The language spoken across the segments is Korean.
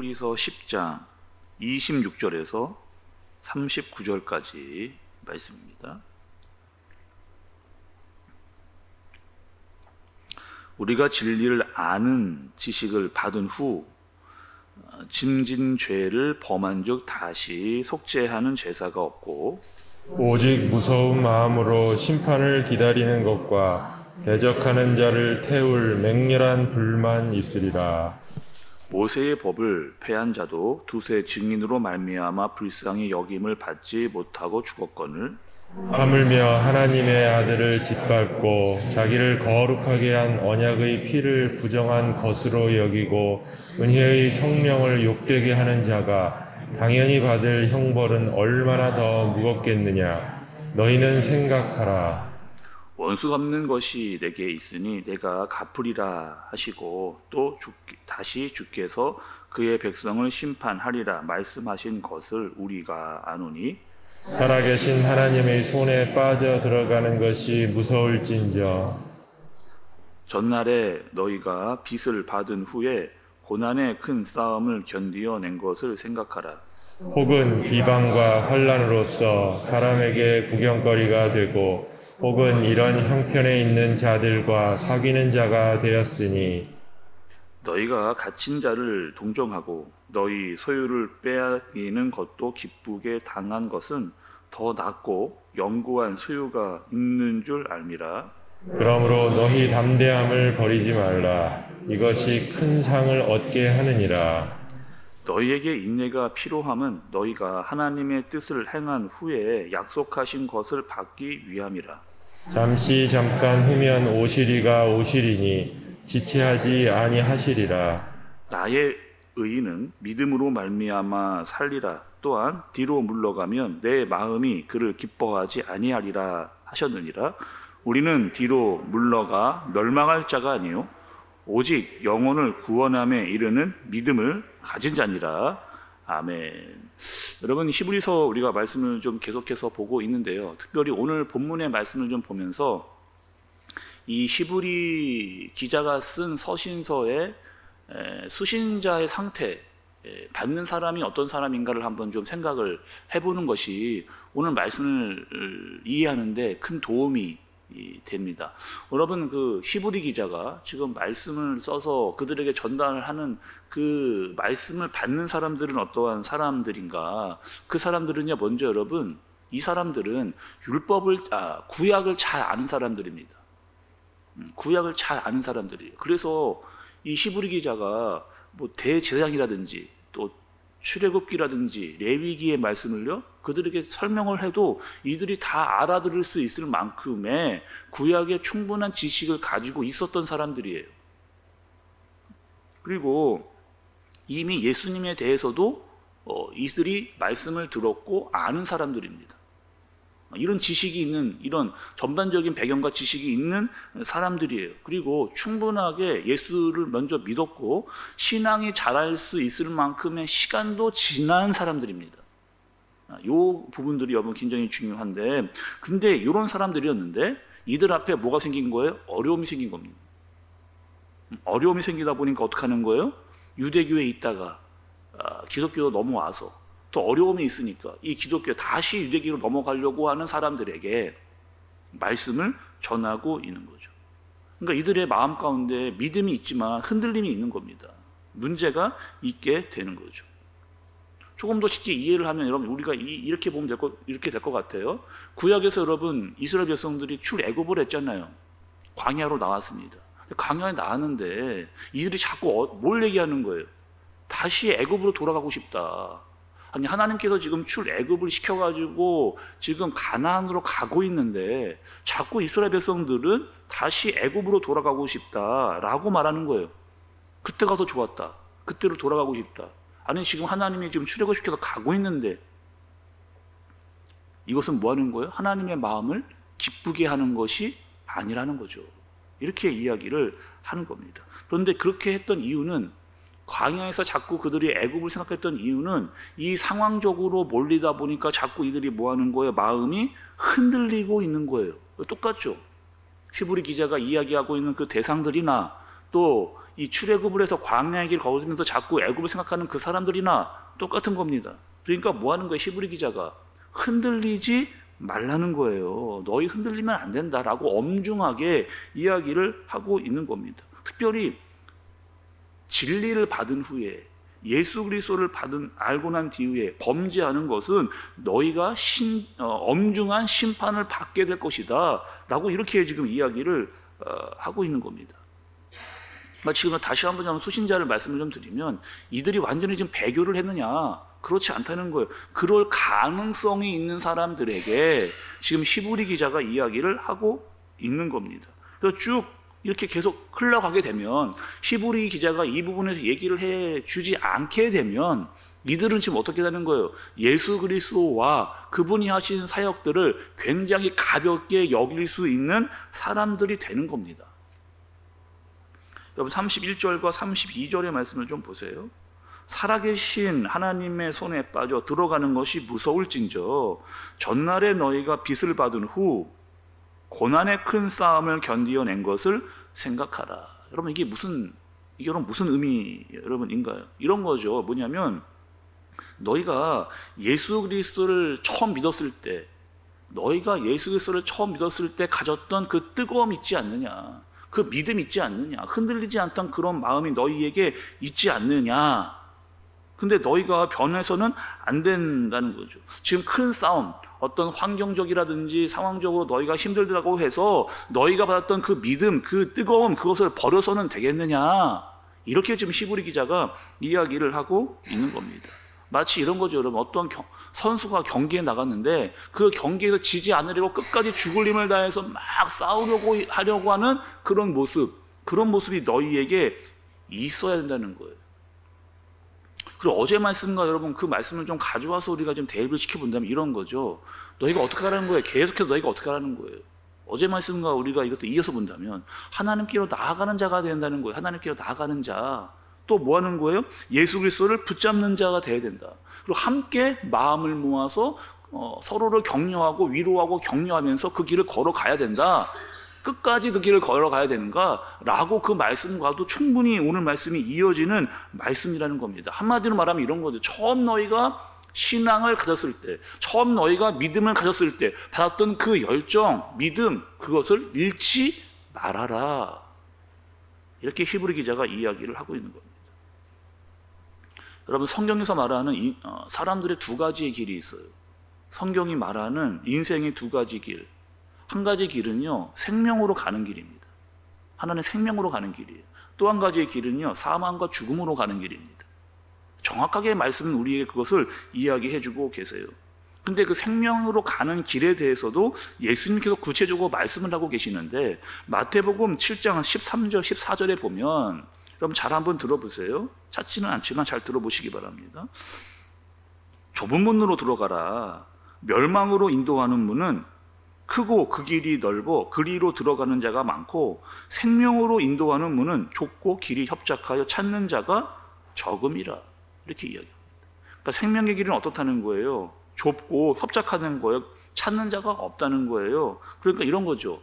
히브리서 10장 26절에서 39절까지 말씀입니다. 우리가 진리를 아는 지식을 받은 후 짐진 죄를 범한 즉 다시 속죄하는 제사가 없고 오직 무서운 마음으로 심판을 기다리는 것과 대적하는 자를 태울 맹렬한 불만 있으리라. 모세의 법을 폐한 자도 두세 증인으로 말미암아 불쌍히 여김을 받지 못하고 죽었거늘 하물며 하나님의 아들을 짓밟고 자기를 거룩하게 한 언약의 피를 부정한 것으로 여기고 은혜의 성령을 욕되게 하는 자가 당연히 받을 형벌은 얼마나 더 무겁겠느냐. 너희는 생각하라. 원수 갚는 것이 내게 있으니 내가 갚으리라 하시고 또 다시 주께서 그의 백성을 심판하리라 말씀하신 것을 우리가 아노니 살아계신 하나님의 손에 빠져 들어가는 것이 무서울진저. 전날에 너희가 빚을 받은 후에 고난의 큰 싸움을 견디어낸 것을 생각하라. 혹은 비방과 환난으로서 사람에게 구경거리가 되고 혹은 이런 형편에 있는 자들과 사귀는 자가 되었으니 너희가 갇힌 자를 동정하고 너희 소유를 빼앗기는 것도 기쁘게 당한 것은 더 낫고 영구한 소유가 있는 줄 알미라. 그러므로 너희 담대함을 버리지 말라. 이것이 큰 상을 얻게 하느니라. 너희에게 인내가 필요함은 너희가 하나님의 뜻을 행한 후에 약속하신 것을 받기 위함이라. 잠시 잠깐 후면 오시리가 오시리니 지체하지 아니하시리라. 나의 의인은 믿음으로 말미암아 살리라. 또한 뒤로 물러가면 내 마음이 그를 기뻐하지 아니하리라 하셨느니라. 우리는 뒤로 물러가 멸망할 자가 아니요 오직 영혼을 구원함에 이르는 믿음을 가진 자니라. 아멘. 여러분, 히브리서 우리가 말씀을 좀 계속해서 보고 있는데요. 특별히 오늘 본문의 말씀을 좀 보면서 이 히브리 기자가 쓴 서신서의 수신자의 상태, 받는 사람이 어떤 사람인가를 한번 좀 생각을 해보는 것이 오늘 말씀을 이해하는데 큰 도움이 됩니다. 여러분, 그 히브리 기자가 지금 말씀을 써서 그들에게 전달을 하는 그 말씀을 받는 사람들은 어떠한 사람들인가? 그 사람들은요, 먼저 여러분, 이 사람들은 구약을 잘 아는 사람들입니다. 구약을 잘 아는 사람들이에요. 그래서 이 히브리 기자가 뭐 대제사장이라든지 또 출애굽기라든지 레위기의 말씀을요 그들에게 설명을 해도 이들이 다 알아들을 수 있을 만큼의 구약의 충분한 지식을 가지고 있었던 사람들이에요. 그리고 이미 예수님에 대해서도 이들이 말씀을 들었고 아는 사람들입니다. 이런 지식이 있는, 이런 전반적인 배경과 지식이 있는 사람들이에요. 그리고 충분하게 예수를 먼저 믿었고 신앙이 자랄 수 있을 만큼의 시간도 지난 사람들입니다. 이 부분들이 여러분 굉장히 중요한데, 근데 이런 사람들이었는데 이들 앞에 뭐가 생긴 거예요? 어려움이 생긴 겁니다. 어려움이 생기다 보니까 어떻게 하는 거예요? 유대교에 있다가 기독교로 넘어와서 또 어려움이 있으니까 이 기독교 다시 유대교로 넘어가려고 하는 사람들에게 말씀을 전하고 있는 거죠. 그러니까 이들의 마음 가운데 믿음이 있지만 흔들림이 있는 겁니다. 문제가 있게 되는 거죠. 조금 더 쉽게 이해를 하면 여러분 우리가 이렇게 보면 이렇게 될 것 같아요. 구약에서 여러분 이스라엘 백성들이 출애굽을 했잖아요. 광야로 나왔습니다. 광야에 나왔는데 이들이 자꾸 뭘 얘기하는 거예요? 다시 애굽으로 돌아가고 싶다. 아니 하나님께서 지금 출애굽을 시켜가지고 지금 가나안으로 가고 있는데 자꾸 이스라엘 백성들은 다시 애굽으로 돌아가고 싶다라고 말하는 거예요. 그때가 더 좋았다. 그때로 돌아가고 싶다. 아니 지금 하나님이 지금 출애굽 시켜서 가고 있는데 이것은 뭐 하는 거예요? 하나님의 마음을 기쁘게 하는 것이 아니라는 거죠. 이렇게 이야기를 하는 겁니다. 그런데 그렇게 했던 이유는 광야에서 자꾸 그들이 애굽을 생각했던 이유는 이 상황적으로 몰리다 보니까 자꾸 이들이 뭐 하는 거예요? 마음이 흔들리고 있는 거예요. 똑같죠? 히브리 기자가 이야기하고 있는 그 대상들이나 또 이 출애굽을 해서 광야의 길 걸으면서 자꾸 애굽을 생각하는 그 사람들이나 똑같은 겁니다. 그러니까 뭐 하는 거예요? 히브리 기자가 흔들리지 말라는 거예요. 너희 흔들리면 안 된다라고 엄중하게 이야기를 하고 있는 겁니다. 특별히 진리를 받은 후에 예수 그리스도를 알고 난 뒤에 범죄하는 것은 너희가 엄중한 심판을 받게 될 것이다 라고 이렇게 지금 이야기를 하고 있는 겁니다. 지금 다시 한번 수신자를 말씀을 좀 드리면 이들이 완전히 지금 배교를 했느냐? 그렇지 않다는 거예요. 그럴 가능성이 있는 사람들에게 지금 히브리 기자가 이야기를 하고 있는 겁니다. 그래서 쭉 이렇게 계속 흘러가게 되면 히브리 기자가 이 부분에서 얘기를 해주지 않게 되면 이들은 지금 어떻게 되는 거예요? 예수 그리스도와 그분이 하신 사역들을 굉장히 가볍게 여길 수 있는 사람들이 되는 겁니다. 여러분 31절과 32절의 말씀을 좀 보세요. 살아계신 하나님의 손에 빠져 들어가는 것이 무서울진저 전날에 너희가 빚을 받은 후 고난의 큰 싸움을 견디어낸 것을 생각하라. 여러분 이게 무슨 의미 여러분인가요? 이런 거죠. 뭐냐면 너희가 예수 그리스도를 처음 믿었을 때 가졌던 그 뜨거움 있지 않느냐? 그 믿음 있지 않느냐? 흔들리지 않던 그런 마음이 너희에게 있지 않느냐? 근데 너희가 변해서는 안 된다는 거죠. 지금 큰 싸움, 어떤 환경적이라든지 상황적으로 너희가 힘들다고 해서 너희가 받았던 그 믿음, 그 뜨거움, 그것을 버려서는 되겠느냐? 이렇게 지금 히브리 기자가 이야기를 하고 있는 겁니다. 마치 이런 거죠, 여러분. 어떤 선수가 경기에 나갔는데 그 경기에서 지지 않으려고 끝까지 죽을 힘을 다해서 막 하려고 하는 그런 모습이 너희에게 있어야 된다는 거예요. 그리고 어제 말씀과 여러분 그 말씀을 좀 가져와서 우리가 좀 대입을 시켜본다면 이런 거죠. 너희가 어떻게 하라는 거예요? 계속해서 너희가 어떻게 하라는 거예요? 어제 말씀과 우리가 이것도 이어서 본다면 하나님께로 나아가는 자가 된다는 거예요. 하나님께로 나아가는 자. 또 뭐 하는 거예요? 예수 그리스도를 붙잡는 자가 돼야 된다. 그리고 함께 마음을 모아서 서로를 격려하고 위로하고 격려하면서 그 길을 걸어가야 된다. 끝까지 그 길을 걸어가야 되는가? 라고 그 말씀과도 충분히 오늘 말씀이 이어지는 말씀이라는 겁니다. 한마디로 말하면 이런 거죠. 처음 너희가 신앙을 가졌을 때, 처음 너희가 믿음을 가졌을 때 받았던 그 열정, 믿음, 그것을 잃지 말아라. 이렇게 히브리 기자가 이야기를 하고 있는 겁니다. 여러분 성경에서 말하는 사람들의 두 가지의 길이 있어요. 성경이 말하는 인생의 두 가지 길. 한 가지 길은요, 생명으로 가는 길입니다. 하나는 생명으로 가는 길이에요. 또 한 가지의 길은요, 사망과 죽음으로 가는 길입니다. 정확하게 말씀은 우리에게 그것을 이야기해주고 계세요. 근데 그 생명으로 가는 길에 대해서도 예수님께서 구체적으로 말씀을 하고 계시는데 마태복음 7장 13절, 14절에 보면 여러분 잘 한번 들어보세요. 찾지는 않지만 잘 들어보시기 바랍니다. 좁은 문으로 들어가라. 멸망으로 인도하는 문은 크고 그 길이 넓어 그리로 들어가는 자가 많고 생명으로 인도하는 문은 좁고 길이 협착하여 찾는 자가 적음이라. 이렇게 이야기합니다. 그러니까 생명의 길은 어떻다는 거예요? 좁고 협착하는 거예요. 찾는 자가 없다는 거예요. 그러니까 이런 거죠.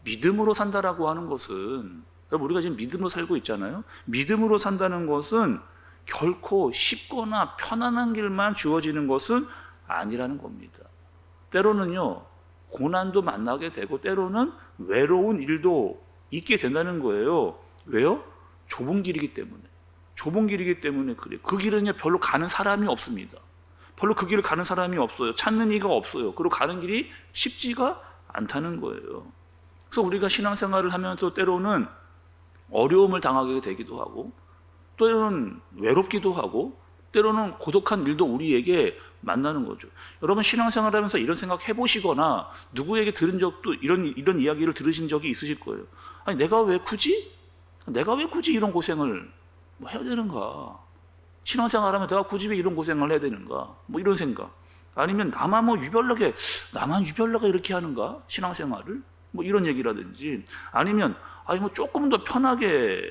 믿음으로 산다라고 하는 것은, 우리가 지금 믿음으로 살고 있잖아요. 믿음으로 산다는 것은 결코 쉽거나 편안한 길만 주어지는 것은 아니라는 겁니다. 때로는요, 고난도 만나게 되고 때로는 외로운 일도 있게 된다는 거예요. 왜요? 좁은 길이기 때문에. 좁은 길이기 때문에 그래요. 그 길은요, 별로 가는 사람이 없습니다. 별로 그 길을 가는 사람이 없어요. 찾는 이가 없어요. 그리고 가는 길이 쉽지가 않다는 거예요. 그래서 우리가 신앙생활을 하면서 때로는 어려움을 당하게 되기도 하고 때로는 외롭기도 하고 때로는 고독한 일도 우리에게 만나는 거죠. 여러분 신앙생활을 하면서 이런 생각 해보시거나 누구에게 들은 적도 이런 이야기를 들으신 적이 있으실 거예요. 아니 내가 왜 굳이 이런 고생을 해야 되는가? 신앙생활하면 내가 굳이 왜 이런 고생을 해야 되는가? 뭐 이런 생각. 아니면 나만 유별나게 이렇게 하는가? 신앙생활을? 뭐 이런 얘기라든지 아니면 뭐 조금 더 편하게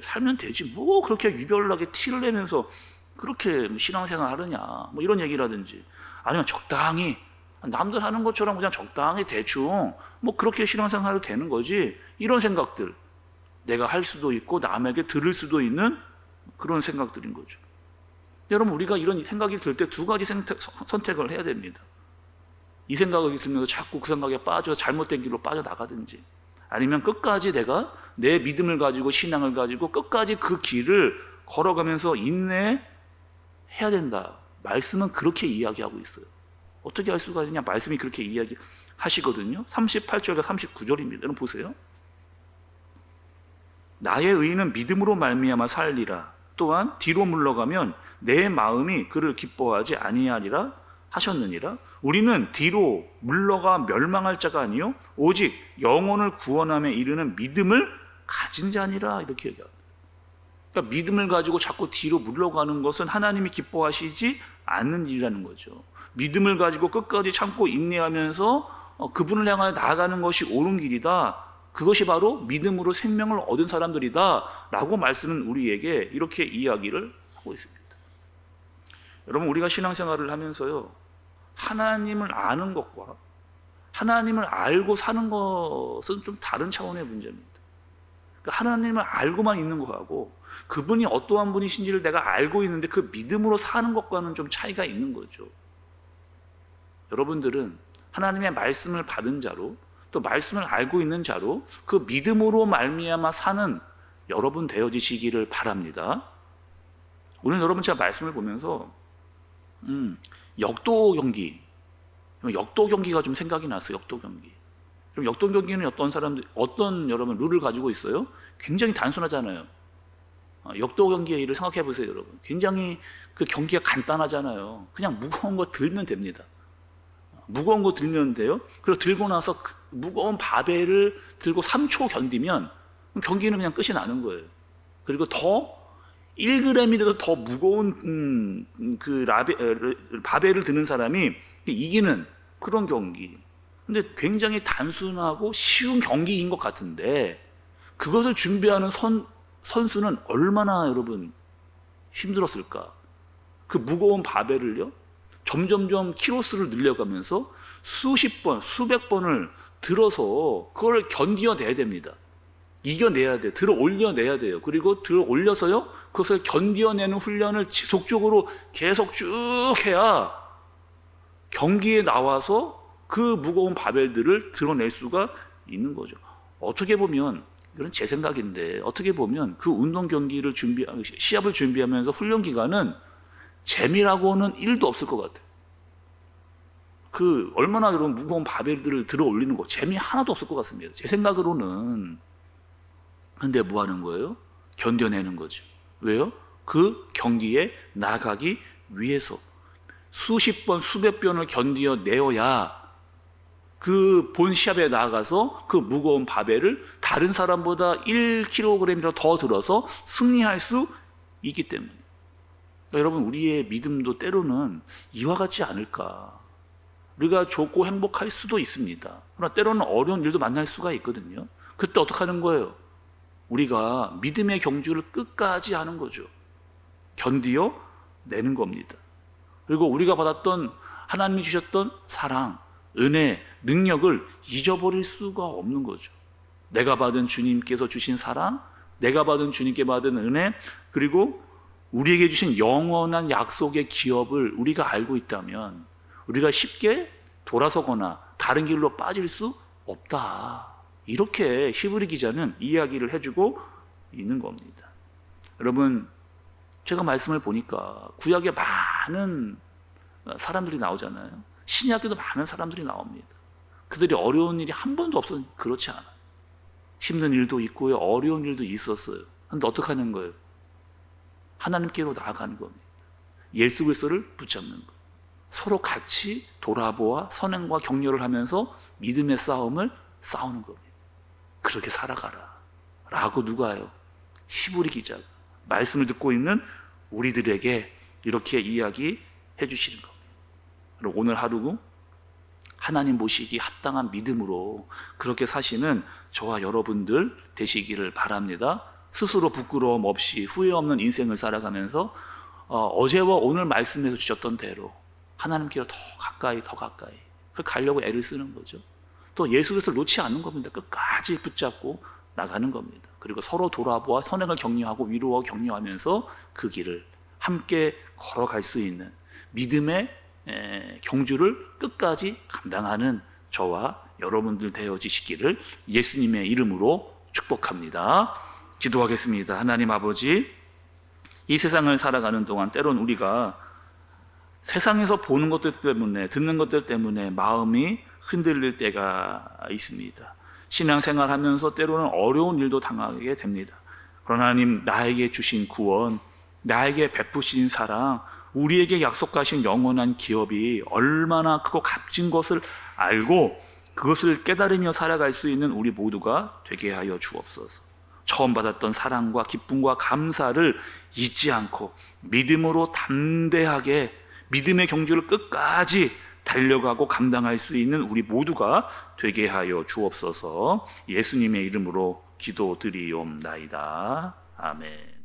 살면 되지 뭐 그렇게 유별나게 티를 내면서 그렇게 신앙생활 하느냐 뭐 이런 얘기라든지 아니면 적당히 남들 하는 것처럼 그냥 적당히 대충 뭐 그렇게 신앙생활 해도 되는 거지 이런 생각들 내가 할 수도 있고 남에게 들을 수도 있는 그런 생각들인 거죠. 여러분, 우리가 이런 생각이 들 때 두 가지 선택을 해야 됩니다. 이 생각이 들면서 자꾸 그 생각에 빠져 잘못된 길로 빠져나가든지, 아니면 끝까지 내가 내 믿음을 가지고 신앙을 가지고 끝까지 그 길을 걸어가면서 인내해야 된다. 말씀은 그렇게 이야기하고 있어요. 어떻게 할 수가 있냐? 말씀이 그렇게 이야기하시거든요. 38절과 39절입니다. 여러분 보세요. 나의 의인은 믿음으로 말미암아 살리라. 또한 뒤로 물러가면 내 마음이 그를 기뻐하지 아니하리라 하셨느니라. 우리는 뒤로 물러가 멸망할 자가 아니요 오직 영혼을 구원함에 이르는 믿음을 가진 자니라. 이렇게 얘기합니다. 그러니까 믿음을 가지고 자꾸 뒤로 물러가는 것은 하나님이 기뻐하시지 않는 일이라는 거죠. 믿음을 가지고 끝까지 참고 인내하면서 그분을 향하여 나아가는 것이 옳은 길이다. 그것이 바로 믿음으로 생명을 얻은 사람들이다 라고 말씀은 우리에게 이렇게 이야기를 하고 있습니다. 여러분, 우리가 신앙생활을 하면서요, 하나님을 아는 것과 하나님을 알고 사는 것은 좀 다른 차원의 문제입니다. 그러니까 하나님을 알고만 있는 것하고 그분이 어떠한 분이신지를 내가 알고 있는데 그 믿음으로 사는 것과는 좀 차이가 있는 거죠. 여러분들은 하나님의 말씀을 받은 자로, 또 말씀을 알고 있는 자로 그 믿음으로 말미암아 사는 여러분 되어지시기를 바랍니다. 오늘 여러분, 제가 말씀을 보면서 역도 경기가 좀 생각이 났어요. 역도 경기. 그럼 역도 경기는 어떤 여러분 룰을 가지고 있어요? 굉장히 단순하잖아요. 역도 경기의 일을 생각해 보세요, 여러분. 굉장히 그 경기가 간단하잖아요. 그냥 무거운 거 들면 됩니다. 무거운 거 들면 돼요. 그리고 들고 나서 그 무거운 바벨을 들고 3초 견디면 경기는 그냥 끝이 나는 거예요. 그리고 더 1g이라도 더 무거운 바벨을 드는 사람이 이기는 그런 경기. 근데 굉장히 단순하고 쉬운 경기인 것 같은데 그것을 준비하는 선수는 얼마나 여러분 힘들었을까? 그 무거운 바벨을요, 점점점 키로수를 늘려가면서 수십 번, 수백 번을 들어서 그걸 견뎌내야 됩니다. 이겨내야 돼요. 들어 올려내야 돼요. 그리고 들어 올려서요, 그것을 견뎌내는 훈련을 지속적으로 계속 쭉 해야 경기에 나와서 그 무거운 바벨들을 드러낼 수가 있는 거죠. 어떻게 보면, 이건 제 생각인데, 어떻게 보면 그 운동 경기를 시합을 준비하면서 훈련 기간은 재미라고는 1도 없을 것 같아요. 그 얼마나 여러분 무거운 바벨들을 들어 올리는 거 재미 하나도 없을 것 같습니다. 제 생각으로는. 근데 뭐 하는 거예요? 견뎌내는 거죠. 왜요? 그 경기에 나가기 위해서 수십 번, 수백 번을 견뎌내어야 그 본 시합에 나가서 그 무거운 바벨을 다른 사람보다 1kg이라도 더 들어서 승리할 수 있기 때문에. 그러니까 여러분, 우리의 믿음도 때로는 이와 같지 않을까. 우리가 좋고 행복할 수도 있습니다. 그러나 때로는 어려운 일도 만날 수가 있거든요. 그때 어떻게 하는 거예요? 우리가 믿음의 경주를 끝까지 하는 거죠. 견디어 내는 겁니다. 그리고 우리가 받았던, 하나님이 주셨던 사랑, 은혜, 능력을 잊어버릴 수가 없는 거죠. 내가 받은 주님께서 주신 사랑, 내가 받은 주님께 받은 은혜, 그리고 우리에게 주신 영원한 약속의 기업을 우리가 알고 있다면 우리가 쉽게 돌아서거나 다른 길로 빠질 수 없다. 이렇게 히브리 기자는 이야기를 해주고 있는 겁니다. 여러분, 제가 말씀을 보니까 구약에 많은 사람들이 나오잖아요. 신약에도 많은 사람들이 나옵니다. 그들이 어려운 일이 한 번도 없었는데 그렇지 않아요. 힘든 일도 있고요, 어려운 일도 있었어요. 그런데 어떻게 하는 거예요? 하나님께로 나아가는 겁니다. 예수 그리스도를 붙잡는 거예요. 서로 같이 돌아보아 선행과 격려를 하면서 믿음의 싸움을 싸우는 겁니다. 그렇게 살아가라 라고 누가요? 히브리 기자가 말씀을 듣고 있는 우리들에게 이렇게 이야기해 주시는 겁니다. 그리고 오늘 하루 하나님 모시기 합당한 믿음으로 그렇게 사시는 저와 여러분들 되시기를 바랍니다. 스스로 부끄러움 없이 후회 없는 인생을 살아가면서 어제와 오늘 말씀에서 주셨던 대로 하나님께로 더 가까이 그 가려고 애를 쓰는 거죠. 또 예수 그리스도를 놓지 않는 겁니다. 끝까지 붙잡고 나가는 겁니다. 그리고 서로 돌아보아 선행을 격려하고 위로하고 격려하면서 그 길을 함께 걸어갈 수 있는 믿음의 경주를 끝까지 감당하는 저와 여러분들 되어지시기를 예수님의 이름으로 축복합니다. 기도하겠습니다. 하나님 아버지, 이 세상을 살아가는 동안 때론 우리가 세상에서 보는 것들 때문에, 듣는 것들 때문에 마음이 흔들릴 때가 있습니다. 신앙생활 하면서 때로는 어려운 일도 당하게 됩니다. 그러나 하나님, 나에게 주신 구원, 나에게 베푸신 사랑, 우리에게 약속하신 영원한 기업이 얼마나 크고 값진 것을 알고 그것을 깨달으며 살아갈 수 있는 우리 모두가 되게 하여 주옵소서. 처음 받았던 사랑과 기쁨과 감사를 잊지 않고 믿음으로 담대하게 믿음의 경주를 끝까지 달려가고 감당할 수 있는 우리 모두가 되게 하여 주옵소서. 예수님의 이름으로 기도드리옵나이다. 아멘.